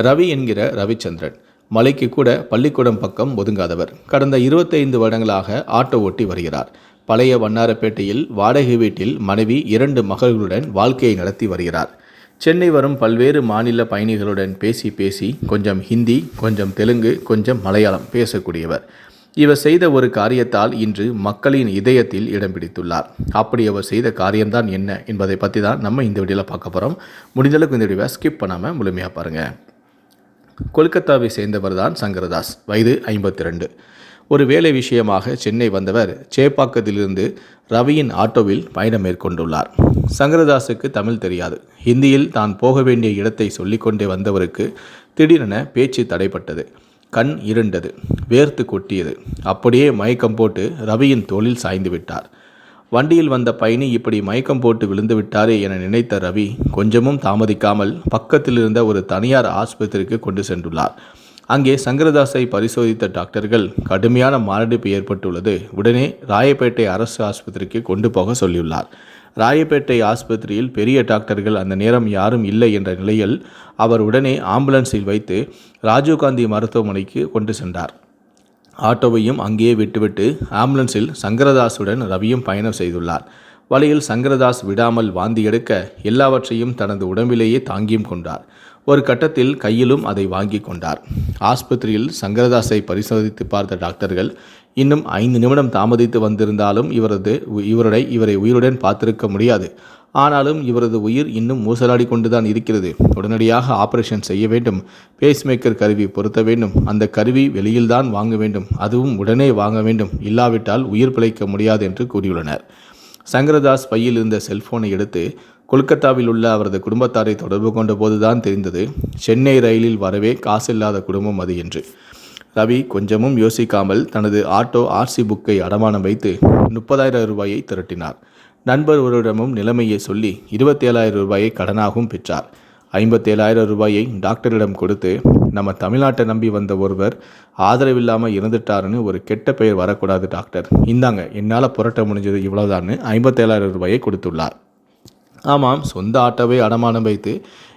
ரவி என்கிற ரவிச்சந்திரன் மலைக்கு கூட பள்ளிக்கூடம் பக்கம் ஒதுங்காதவர். கடந்த 25 வருடங்களாக ஆட்டோ ஓட்டி வருகிறார். பழைய வண்ணாரப்பேட்டையில் வாடகை வீட்டில் மனைவி 2 மகள்களுடன் வாழ்க்கையை நடத்தி வருகிறார். சென்னை வரும் பல்வேறு மாநில பயணிகளுடன் பேசி பேசி கொஞ்சம் ஹிந்தி, கொஞ்சம் தெலுங்கு, கொஞ்சம் மலையாளம் பேசக்கூடியவர். இவர் செய்த ஒரு காரியத்தால் இன்று மக்களின் இதயத்தில் இடம் பிடித்துள்ளார். அப்படி அவர் செய்த காரியம்தான் என்ன என்பதை பற்றி தான் நம்ம இந்த வீடியோவில் பார்க்க போகிறோம். முடிந்தளவுக்கு இந்த வீடியோவை ஸ்கிப் பண்ணாமல் முழுமையாக பாருங்கள். கொல்கத்தாவை சேர்ந்தவர் தான் சங்கரதாஸ். வயது 52. ஒரு வேலை விஷயமாக சென்னை வந்தவர் சேப்பாக்கத்திலிருந்து ரவியின் ஆட்டோவில் பயணம் மேற்கொண்டுள்ளார். சங்கரதாஸுக்கு தமிழ் தெரியாது. ஹிந்தியில் தான் போக வேண்டிய இடத்தை சொல்லிக்கொண்டே வந்தவருக்கு திடீரென பேச்சு தடைப்பட்டது. கண் இருண்டது, வேர்த்து கொட்டியது. அப்படியே மயக்கம் போட்டு ரவியின் தோளில் சாய்ந்து விட்டார். வண்டியில் வந்த பயணி இப்படி மயக்கம் போட்டு விழுந்து விட்டாரே என நினைத்த ரவி கொஞ்சமும் தாமதிக்காமல் பக்கத்தில் இருந்த ஒரு தனியார் ஆஸ்பத்திரிக்கு கொண்டு சென்றுள்ளார். அங்கே சங்கரதாஸை பரிசோதித்த டாக்டர்கள் கடுமையான மாரடைப்பு ஏற்பட்டுள்ளது, உடனே ராயப்பேட்டை அரசு ஆஸ்பத்திரிக்கு கொண்டு போக சொல்லியுள்ளார். ராயப்பேட்டை ஆஸ்பத்திரியில் பெரிய டாக்டர்கள் அந்த நேரம் யாரும் இல்லை என்ற நிலையில் அவர் உடனே ஆம்புலன்ஸில் வைத்து ராஜீவ்காந்தி மருத்துவமனைக்கு கொண்டு சென்றார். ஆட்டோவையும் அங்கேயே விட்டுவிட்டு ஆம்புலன்ஸில் சங்கரதாஸுடன் ரவியும் பயணம் செய்துள்ளார். வழியில் சங்கரதாஸ் விடாமல் வாந்தி எடுக்க எல்லாவற்றையும் தனது உடம்பிலேயே தாங்கியும் கொண்டார். ஒரு கட்டத்தில் கையிலும் அதை வாங்கி கொண்டார். ஆஸ்பத்திரியில் சங்கரதாஸை பரிசோதித்து பார்த்த டாக்டர்கள் இன்னும் 5 நிமிடம் தாமதித்து வந்திருந்தாலும் இவரை உயிருடன் பார்த்திருக்க முடியாது. ஆனாலும் இவரது உயிர் இன்னும் மூசலாடி கொண்டுதான் இருக்கிறது. உடனடியாக ஆபரேஷன் செய்ய வேண்டும். பேஸ்மேக்கர் கருவி பொருத்த வேண்டும். அந்த கருவி வெளியில்தான் வாங்க வேண்டும். அதுவும் உடனே வாங்க வேண்டும். இல்லாவிட்டால் உயிர் பிழைக்க முடியாது என்று கூறியுள்ளனர். சங்கரதாஸ் பையில் இருந்த செல்போனை எடுத்து கொல்கத்தாவில் உள்ள அவரது குடும்பத்தாரை தொடர்பு கொண்ட போதுதான் தெரிந்தது சென்னை ரயிலில் வரவே காசில்லாத குடும்பம் அது என்று. ரவி கொஞ்சமும் யோசிக்காமல் தனது ஆட்டோ ஆர்சி புக்கை அடமானம் வைத்து 30,000 ரூபாயை திரட்டினார். நண்பர் ஒருவரிடமும் நிலைமையை சொல்லி 27,000 ரூபாயை கடனாகவும் பெற்றார். 57,000 ரூபாயை டாக்டரிடம் கொடுத்து, நம்ம தமிழ்நாட்டை நம்பி வந்த ஒருவர் ஆதரவில்லாமல் இறந்துட்டாருன்னு ஒரு கெட்ட பெயர் வரக்கூடாது டாக்டர், இந்தாங்க என்னால் புரட்ட முடிஞ்சது இவ்வளோதான்னு 57,000 ரூபாயை கொடுத்துள்ளார். ஆமாம், சொந்த ஆட்டோவை அடமானம் வைத்து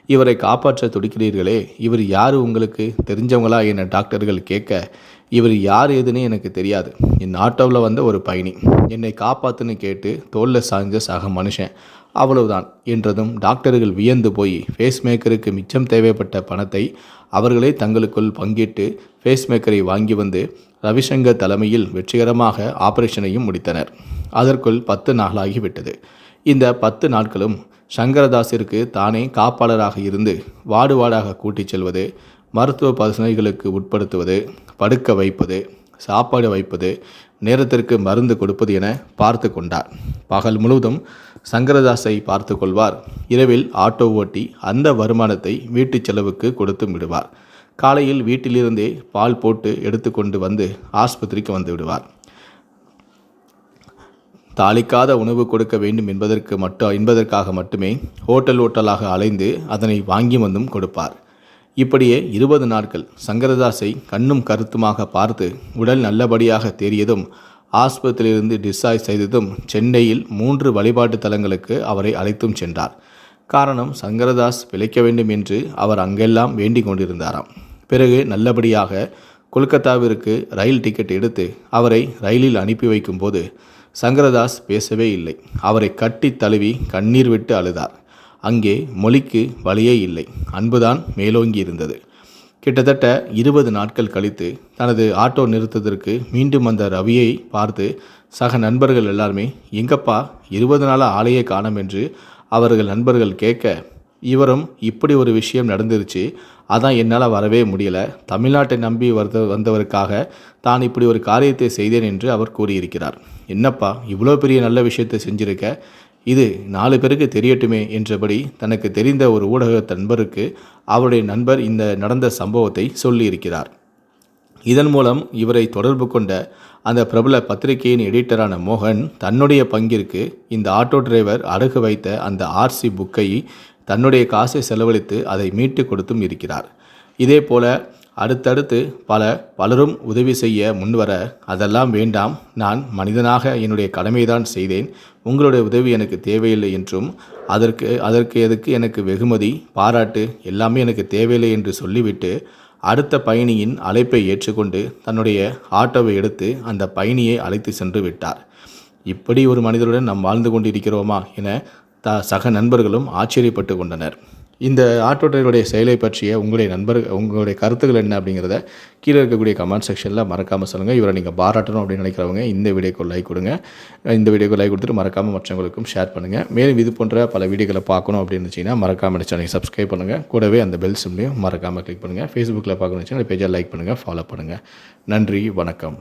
இவரை காப்பாற்ற துடிக்கிறீர்களே, இவர் யார், உங்களுக்கு தெரிஞ்சவங்களா என டாக்டர்கள் கேட்க, இவர் யார் ஏதுன்னு எனக்கு தெரியாது, என் ஆட்டோவில் வந்த ஒரு பயணி, என்னை காப்பாற்றுன்னு கேட்டு தோளில் சாய்ஞ்ச சக மனுஷன், அவ்வளவுதான் என்றதும் டாக்டர்கள் வியந்து போய் பேஸ்மேக்கருக்கு மிச்சம் தேவைப்பட்ட பணத்தை அவர்களே தங்களுக்குள் பங்கிட்டு பேஸ்மேக்கரை வாங்கி வந்து ரவிசங்கர் தலைமையில் வெற்றிகரமாக ஆபரேஷனையும் முடித்தனர். அதற்குள் 10 நாளாகிவிட்டது. இந்த 10 நாட்களும் சங்கரதாஸிற்கு தானே காப்பாளராக இருந்து வார்டு வார்டாக கூட்டிச் செல்வது, மருத்துவ பரிசோதனைகளுக்கு உட்படுத்துவது, படுக்க வைப்பது, சாப்பாடு வைப்பது, நேரத்திற்கு மருந்து கொடுப்பது என பார்த்து கொண்டார். பகல் முழுவதும் சங்கரதாஸை பார்த்து கொள்வார். இரவில் ஆட்டோ ஓட்டி அந்த வருமானத்தை வீட்டு செலவுக்கு கொடுத்து விடுவார். காலையில் வீட்டிலிருந்தே பால் போட்டு எடுத்துக்கொண்டு வந்து ஆஸ்பத்திரிக்கு வந்து விடுவார். தாளிக்காத உணவு கொடுக்க வேண்டும் என்பதற்காக மட்டுமே ஹோட்டலாக அலைந்து அதனை வாங்கி வந்தும் கொடுப்பார். இப்படியே 20 நாட்கள் சங்கரதாஸை கண்ணும் கருத்துமாக பார்த்து உடல் நல்லபடியாக தேறியதும் ஆஸ்பத்திரியிலிருந்து டிஸ்சார்ஜ் செய்ததும் சென்னையில் 3 வழிபாட்டு தலங்களுக்கு அவரை அழைத்தும் சென்றார். காரணம், சங்கரதாஸ் பிழைக்க வேண்டும் என்று அவர் அங்கெல்லாம் வேண்டிக் கொண்டிருந்தாராம். பிறகு நல்லபடியாக கொல்கத்தாவிற்கு ரயில் டிக்கெட் எடுத்து அவரை ரயிலில் அனுப்பி வைக்கும்போது சங்கரதாஸ் பேசவே இல்லை. அவரை கட்டி தழுவி கண்ணீர் விட்டு அழுதார். அங்கே மொழிக்கு வழியே இல்லை, அன்புதான் மேலோங்கி இருந்தது. கிட்டத்தட்ட 20 நாட்கள் கழித்து தனது ஆட்டோ நிறுத்தத்திற்கு மீண்டும் வந்த ரவியை பார்த்து சக நண்பர்கள் எல்லாருமே, எங்கப்பா 20 நாளாக ஆளையே காணோம் என்று அவர்கள் நண்பர்கள் கேட்க, இவரும் இப்படி ஒரு விஷயம் நடந்துருச்சு, அதான் என்னால் வரவே முடியலை, தமிழ்நாட்டை நம்பி வந்தவருக்காக தான் இப்படி ஒரு காரியத்தை செய்தேன் என்று அவர் கூறியிருக்கிறார். என்னப்பா இவ்வளோ பெரிய நல்ல விஷயத்தை செஞ்சிருக்க, இது 4 பேருக்கு தெரியட்டுமே என்றபடி தனக்கு தெரிந்த ஒரு ஊடக நண்பருக்கு அவருடைய நண்பர் இந்த நடந்த சம்பவத்தை சொல்லியிருக்கிறார். இதன் மூலம் இவரை தொடர்பு கொண்ட அந்த பிரபல பத்திரிகையின் எடிட்டரான மோகன் தன்னுடைய பங்கிற்கு இந்த ஆட்டோ டிரைவர் அடகு வைத்த அந்த ஆர்சி புக்கை தன்னுடைய காசை செலவழித்து அதை மீட்டு கொடுத்தும் இருக்கிறார். இதே போல அடுத்தடுத்து பலரும் உதவி செய்ய முன்வர, அதெல்லாம் வேண்டாம், நான் மனிதனாக என்னுடைய கடமைதான் செய்தேன், உங்களுடைய உதவி எனக்கு தேவையில்லை என்றும், அதற்கு எதுக்கு எனக்கு வெகுமதி, பாராட்டு எல்லாமே எனக்கு தேவையில்லை என்று சொல்லிவிட்டு அடுத்த பயணியின் அழைப்பை ஏற்றுக்கொண்டு தன்னுடைய ஆட்டோவை எடுத்து அந்த பயணியை அழைத்து சென்று விட்டார். இப்படி ஒரு மனிதருடன் நாம் வாழ்ந்து கொண்டிருக்கிறோமா என சக நண்பர்களும் ஆச்சரியப்பட்டு கொண்டனர். இந்த ஆட்டோ டிரைவருடைய செயலை பற்றிய உங்களுடைய கருத்துக்கள் என்ன அப்படிங்கிறத கீழே இருக்கக்கூடிய கமெண்ட் செக்ஷனில் மறக்காமல் சொல்லுங்கள். இவரை நீங்கள் பாராட்டணும் அப்படின்னு நினைக்கிறவங்க இந்த வீடியோக்கு லைக் கொடுங்க. இந்த வீடியோக்கு லைக் கொடுத்துட்டு மறக்காமல் மற்றவங்களுக்கும் ஷேர் பண்ணுங்கள். மேலும் இது போன்ற பல வீடியோக்களை பார்க்கணும் அப்படின்னு இருந்துச்சிங்கன்னா மறக்காமல் சேனலை சப்ஸ்கிரைப் பண்ணுங்கள். கூடவே அந்த பெல் சிம்லையும் மறக்காமல் கிளிக் பண்ணுங்கள். ஃபேஸ்புக்கில் பார்க்கணுன்னு வச்சுன்னா பேஜை லைக் பண்ணுங்கள், ஃபாலோ பண்ணுங்கள். நன்றி, வணக்கம்.